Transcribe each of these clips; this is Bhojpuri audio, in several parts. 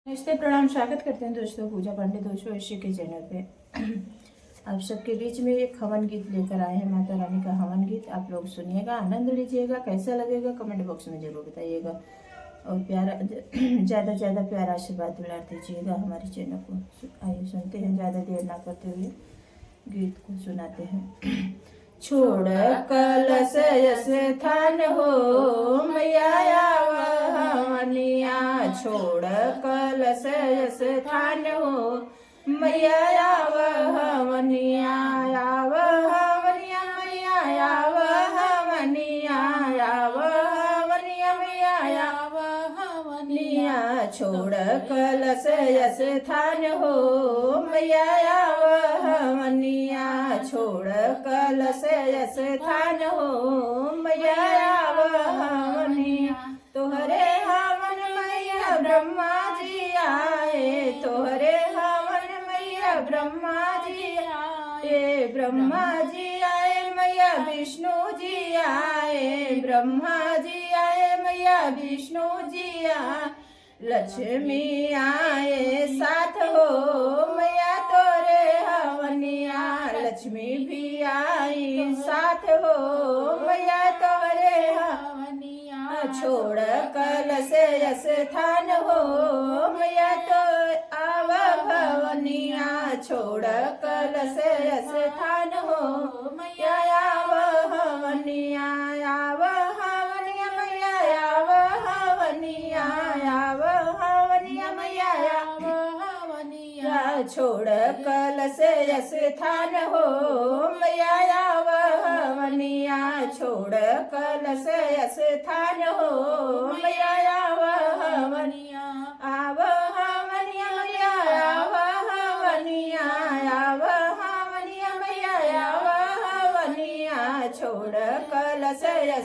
नमस्ते, प्रणाम, स्वागत करते हैं दोस्तों पूजा पांडे 280 के चैनल पे। आप सबके बीच में एक हवन गीत लेकर आए हैं, माता रानी का हवन गीत। आप लोग सुनिएगा, आनंद लीजिएगा। कैसा लगेगा कमेंट बॉक्स में जरूर बताइएगा और प्यारा ज़्यादा से ज़्यादा प्यारा आशीर्वाद दुलार दीजिएगा हमारे चैनल को। आइए सुनते हैं, ज़्यादा देर ना करते हुए गीत को सुनाते हैं। छोड़ कलश स्थान हो मैया हवनिया, छोड़ कलश स्थान हो मैया हवनिया, हवनिया मैया हवनिया, हवनिया मैया हवनिया, छोड़ कलश स्थान हो मैया हवनिया, छोड़ कलश स्थान हो मैया हवनिया, तोहरे हवन मैया ब्रह्मा जी आए, तोहरे हवन मैया ब्रह्मा जी आए, ब्रह्मा जी आए मैया विष्णु जी आए, ब्रह्मा जी आए मैया विष्णु जी आए, लक्ष्मी आए साथ हो मैया तोरे हवनिया, लक्ष्मी भी आई साथ हो मैया तोरे हवनिया, छोड़ कलश स्थान हो मैया तो आव भवनिया, छोड़ कलश स्थान हो मैया आव हवनिया, आव हवनिया मैया आव हवनिया, आव हवनिया मैया आव हवनिया, छोड़ कलश स्थान हो मैया आव हवनिया, छोड़ कलश स्थान हो मैया आव हवनिया, आव हवनिया मैया आव हवनिया, आव हवनिया मैया आव हवनिया, छोड़ कलश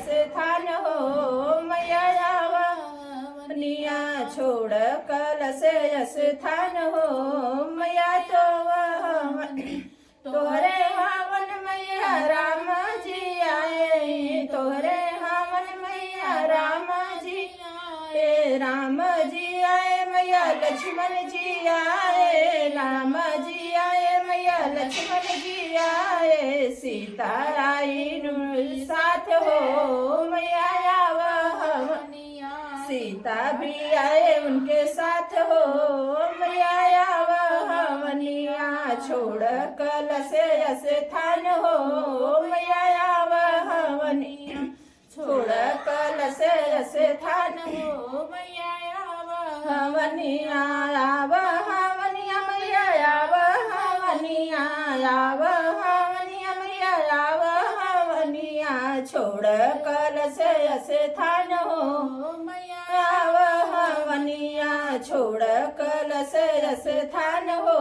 स्थान हो मैया आव हवनिया, छोड़ कलश स्थान हो मैया तो तोहरे हवन मैया राम जी आए, तोहरे हवन मैया राम जी आए, राम जी आए मैया लक्ष्मण जी आए, राम जी आए मैया लक्ष्मण जी आए, सीता आई साथ हो मैया आव हवनिया, सीता भी आए उनके साथ हो मैया आव हवनिया, छोड़ कलश स्थान हो मैया आव हवनिया, छोड़ कलश स्थान हो मैया आव हवनिया, आव हवनिया मैया आव हवनिया, आव हवनिया मैया आव हवनिया, छोड़ कलश स्थान हो मैया आव हवनिया, छोड़ कलश स्थान हो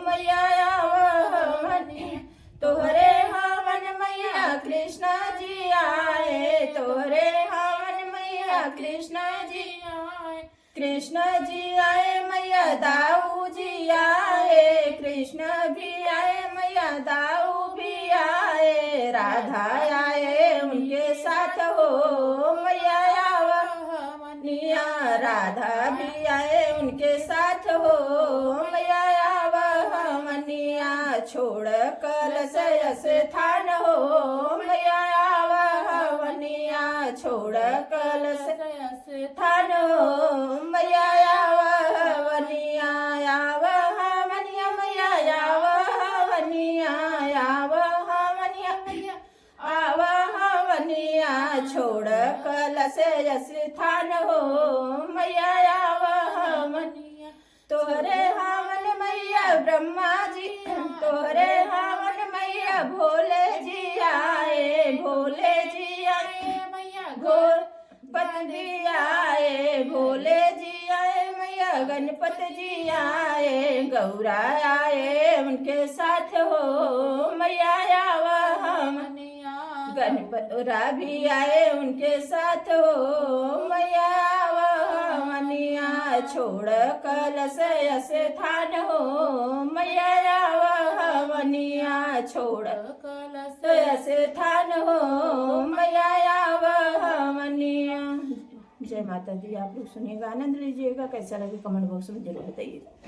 मैया आव हवनिया, तोहरे हवन मैया कृष्ण जी आए, तोहरे हवन मैया कृष्ण जी आए, कृष्ण जी आए मैया दाऊ जी आए, कृष्ण भी आए मैया दाऊ भी आए, राधा आए उनके साथ हो मैया आव हवनिया, राधा भी आए उनके साथ हो मैया आव हवनिया, छोड़ कलश स्थान हो मैया आव हवनिया, छोड़ कलश स्थान हो मैया आव हवनिया, आव हवनिया मैया आव हवनिया, आव हवनिया मैया आव हवनिया, छोड़ कलश स्थान हो मैया आव हवनिया, तोहरे हवन मैया ब्रह्मा जी, तोहरे हवन मैया भोले जी आए, भोले जी आए मैया गणपत जी आए, भोले जी आए मैया गणपत जी आए, गौरा आए उनके साथ हो मैया आव हवनिया, गणपतरा भी आए उनके साथ हो मैया आव हवनिया, छोड़ कलश स्थान हो मैया आव हवनिया, छोड़ कलश स्थान हो मैया आव हवनिया। जय माता दी। आप लोग सुनिएगा, आनंद लीजिएगा। कैसा लगे कमेंट बॉक्स में जरूर बताइए।